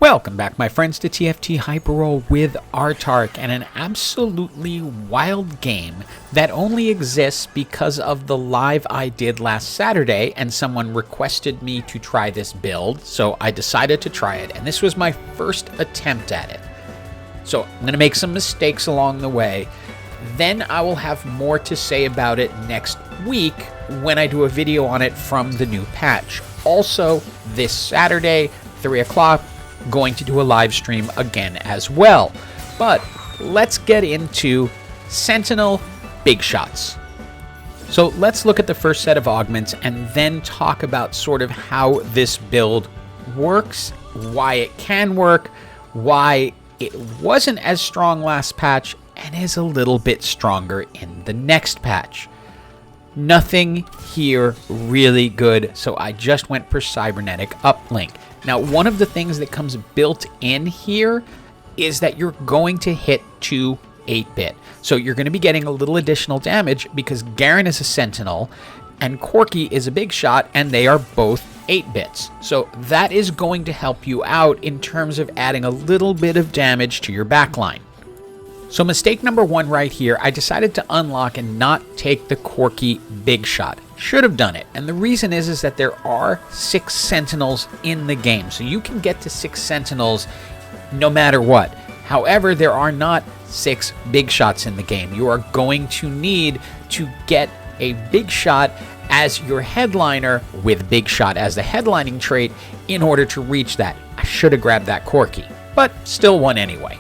Welcome back, my friends, to TFT Hyper Roll with Autarch, and an absolutely wild game that only exists because of the live I did last Saturday, and someone requested me to try this build, so I decided to try it, and this was my first attempt at it. So I'm going to make some mistakes along the way, then I will have more to say about it next week when I do a video on it from the new patch. Also, this Saturday, 3 o'clock, going to do a live stream again as well. But let's get into Sentinel Big Shots. So let's look at the first set of augments and then talk about sort of how this build works, why it can work, why it wasn't as strong last patch and is a little bit stronger in the next patch. Nothing here really good, so I just went for Cybernetic Uplink. Now, one of the things that comes built in here is that you're going to hit 2 8-bit. So you're going to be getting a little additional damage because Garen is a Sentinel and Corki is a Big Shot, and they are both 8-bits. So that is going to help you out in terms of adding a little bit of damage to your backline. So mistake number 1 right here, I decided to unlock and not take the Corki Big Shot. Should have done it, and the reason is that there are 6 Sentinels in the game, so you can get to 6 Sentinels no matter what. However, there are not 6 Big Shots in the game. You are going to need to get a Big Shot as your headliner with Big Shot as the headlining trait in order to reach that. I should have grabbed that Corki, but still won anyway.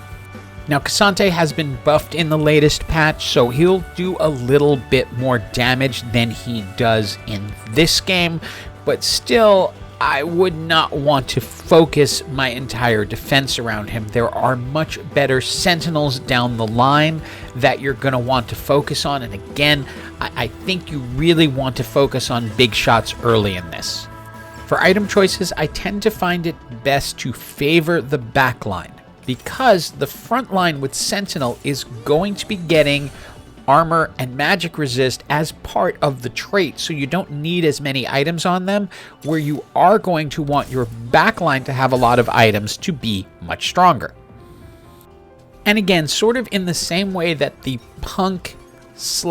Now, Kaisa has been buffed in the latest patch, so he'll do a little bit more damage than he does in this game, but still, I would not want to focus my entire defense around him. There are much better Sentinels down the line that you're going to want to focus on, and again, I think you really want to focus on Big Shots early in this. For item choices, I tend to find it best to favor the backline, because the front line with Sentinel is going to be getting armor and magic resist as part of the trait, so you don't need as many items on them, where you are going to want your backline to have a lot of items to be much stronger. And again, sort of in the same way that the Punk /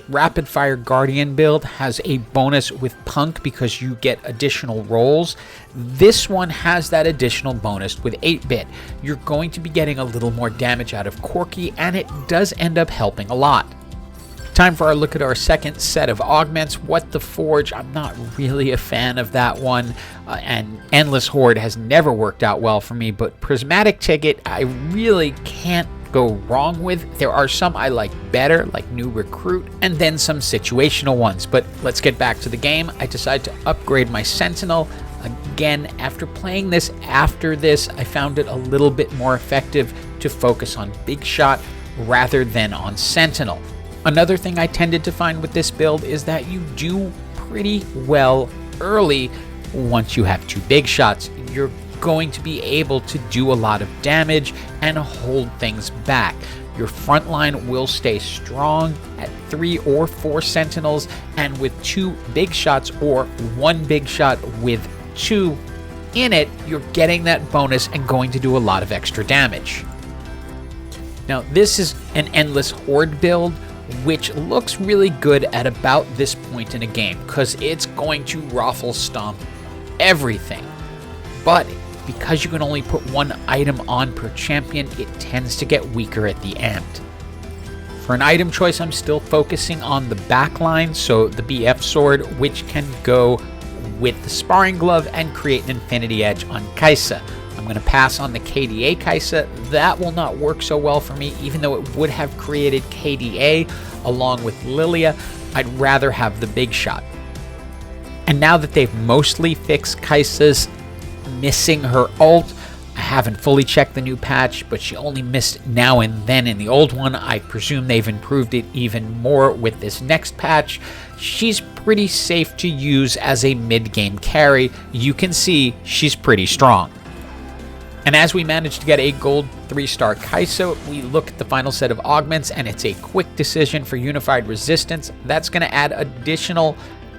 Rapid Fire Guardian build has a bonus with Punk because you get additional rolls, this one has that additional bonus with 8-bit. You're going to be getting a little more damage out of Corki, and it does end up helping a lot. Time for our look at our second set of augments. What the Forge, I'm not really a fan of that one, and Endless Horde has never worked out well for me, but Prismatic Ticket I really can't go wrong with. There are some I like better, like New Recruit, and then some situational ones. But let's get back to the game. I decided to upgrade my Sentinel. Again, after playing this after this, I found it a little bit more effective to focus on Big Shot rather than on Sentinel. Another thing I tended to find with this build is that you do pretty well early once you have 2 Big Shots. You're going to be able to do a lot of damage and hold things back. Your front line will stay strong at 3 or 4 Sentinels, and with 2 Big Shots or 1 Big Shot with 2 in it, you're getting that bonus and going to do a lot of extra damage. Now, this is an Endless Horde build, which looks really good at about this point in a game because it's going to raffle stomp everything. But because you can only put 1 item on per champion, it tends to get weaker at the end. For an item choice, I'm still focusing on the backline, so the BF Sword, which can go with the Sparring Glove and create an Infinity Edge on Kaisa. I'm going to pass on the KDA Kaisa. That will not work so well for me, even though it would have created KDA along with Lilia. I'd rather have the Big Shot. And now that they've mostly fixed Kaisa's missing her ult, I haven't fully checked the new patch, but she only missed now and then in the old one. I presume they've improved it even more with this next patch. She's pretty safe to use as a mid-game carry. You can see she's pretty strong. And as we manage to get a gold 3-star Kaisa, we look at the final set of augments, and it's a quick decision for Unified Resistance. That's going to add additional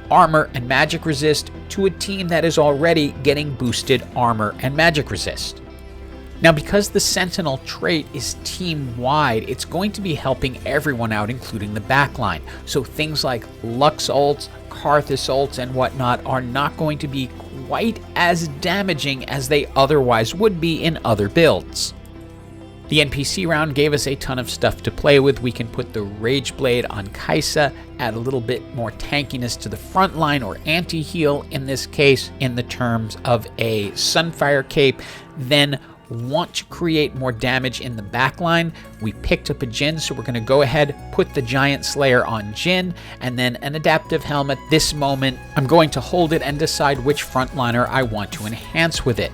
armor and magic resist to a team that is already getting boosted armor and magic resist. Now, because the Sentinel trait is team-wide, it's going to be helping everyone out, including the backline. So things like Lux ults, Karthus ults, and whatnot are not going to be quite as damaging as they otherwise would be in other builds. The NPC round gave us a ton of stuff to play with. We can put the Rage Blade on Kaisa, add a little bit more tankiness to the front line, or anti-heal in this case, in the terms of a Sunfire Cape, then want to create more damage in the backline. We picked up a Jhin, so we're going to go ahead, put the Giant Slayer on Jhin, and then an Adaptive Helmet. This moment, I'm going to hold it and decide which frontliner I want to enhance with it.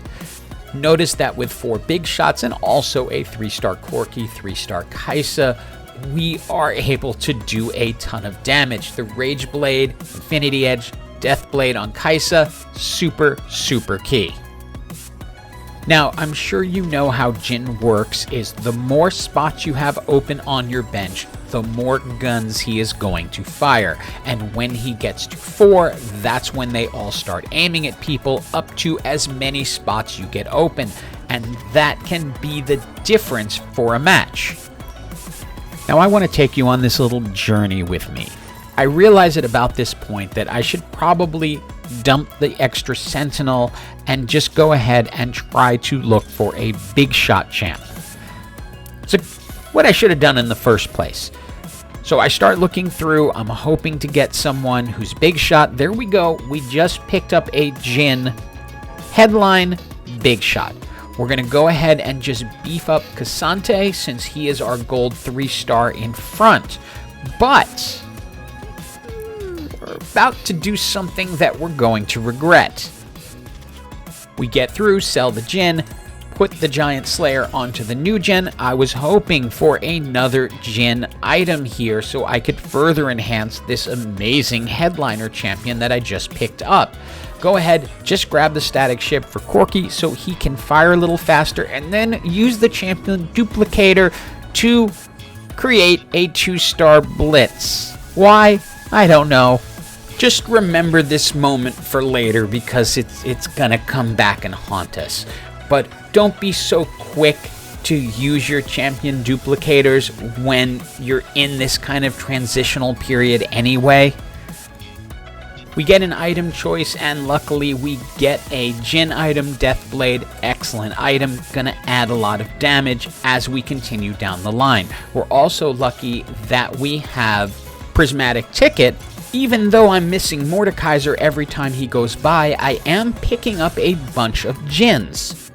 Notice that with 4 Big Shots and also a 3-star Corki, 3-star Kaisa, we are able to do a ton of damage. The Rage Blade, Infinity Edge, Death Blade on Kaisa, super key. Now, I'm sure you know how Jhin works is the more spots you have open on your bench, the more guns he is going to fire. And when he gets to 4, that's when they all start aiming at people up to as many spots you get open. And that can be the difference for a match. Now, I want to take you on this little journey with me. I realize at about this point that I should probably dump the extra Sentinel and just go ahead and try to look for a Big Shot champ. So what I should have done in the first place. So I start looking through. I'm hoping to get someone who's Big Shot. There we go. We just picked up a Jhin headline Big Shot. We're going to go ahead and just beef up Cassante since he is our gold 3-star in front. But we're about to do something that we're going to regret. We get through, sell the Jhin, put the Giant Slayer onto the new Jhin. I was hoping for another Jhin item here so I could further enhance this amazing headliner champion that I just picked up. Go ahead, just grab the static ship for Corki so he can fire a little faster, and then use the champion duplicator to create a 2-star blitz. Why? I don't know. Just remember this moment for later because it's gonna come back and haunt us. But don't be so quick to use your champion duplicators when you're in this kind of transitional period anyway. We get an item choice, and luckily we get a Jhin item, Death Blade, excellent item, gonna add a lot of damage as we continue down the line. We're also lucky that we have Prismatic Ticket. Even though I'm missing Mordekaiser every time he goes by, I am picking up a bunch of Jhins.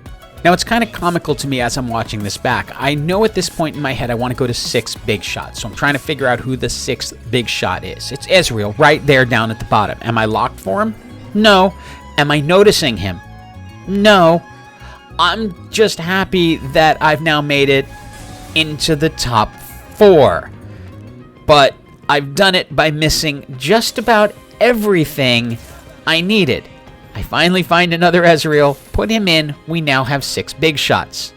Now, it's kind of comical to me as I'm watching this back. I know at this point in my head I want to go to 6 Big Shots, so I'm trying to figure out who the 6th Big Shot is. It's Ezreal, right there down at the bottom. Am I locked for him? No. Am I noticing him? No. I'm just happy that I've now made it into the top 4. But I've done it by missing just about everything I needed. I finally find another Ezreal, put him in, we now have 6 Big Shots.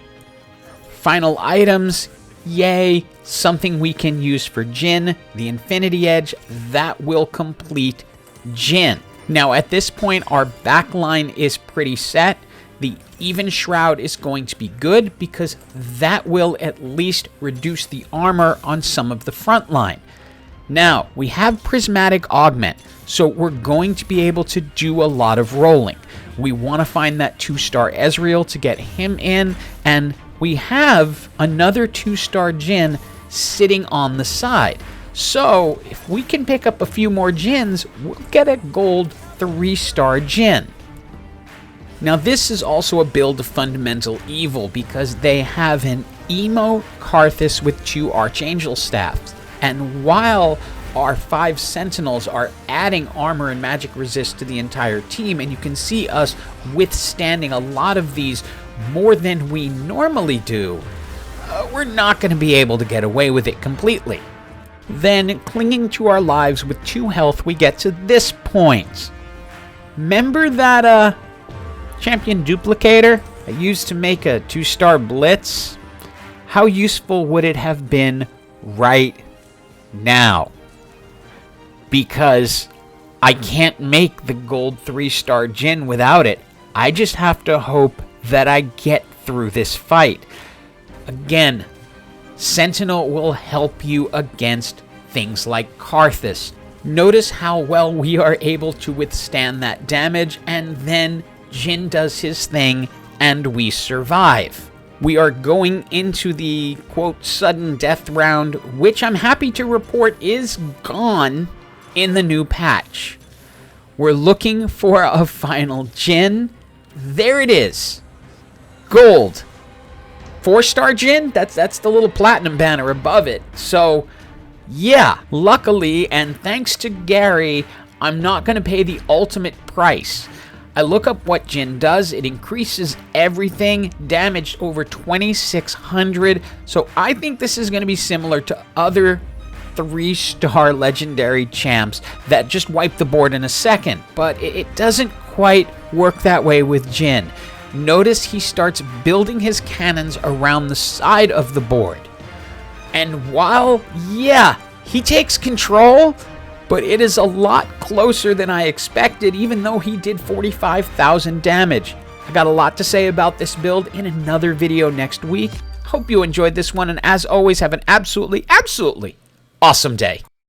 Final items, yay, something we can use for Jhin, the Infinity Edge, that will complete Jhin. Now at this point our backline is pretty set. The Even Shroud is going to be good because that will at least reduce the armor on some of the front line. Now, we have Prismatic Augment, so we're going to be able to do a lot of rolling. We want to find that 2-star Ezreal to get him in, and we have another 2-star Jhin sitting on the side. So, if we can pick up a few more Jhins, we'll get a gold 3-star Jhin. Now, this is also a build of Fundamental Evil because they have an emo Karthus with 2 Archangel Staffs. And while our 5 Sentinels are adding armor and magic resist to the entire team, and you can see us withstanding a lot of these more than we normally do, we're not going to be able to get away with it completely. Then, clinging to our lives with 2 health, we get to this point. Remember that champion duplicator I used to make a 2-star blitz? How useful would it have been right now? Because I can't make the gold 3-star Jhin without it. I just have to hope that I get through this fight. Again, Sentinel will help you against things like Karthus. Notice how well we are able to withstand that damage, and then Jhin does his thing and we survive. We are going into the quote sudden death round, which I'm happy to report is gone in the new patch. We're looking for a final Jhin. There it is. Gold. 4-star Jhin? That's the little platinum banner above it. So, yeah, luckily, and thanks to Gary, I'm not going to pay the ultimate price. I look up what Jhin does. It increases everything, damage over 2,600. So I think this is going to be similar to other 3-star legendary champs that just wipe the board in a second. But it doesn't quite work that way with Jhin. Notice he starts building his cannons around the side of the board. And while, yeah, he takes control, but it is a lot closer than I expected, even though he did 45,000 damage. I got a lot to say about this build in another video next week. Hope you enjoyed this one, and as always, have an absolutely awesome day.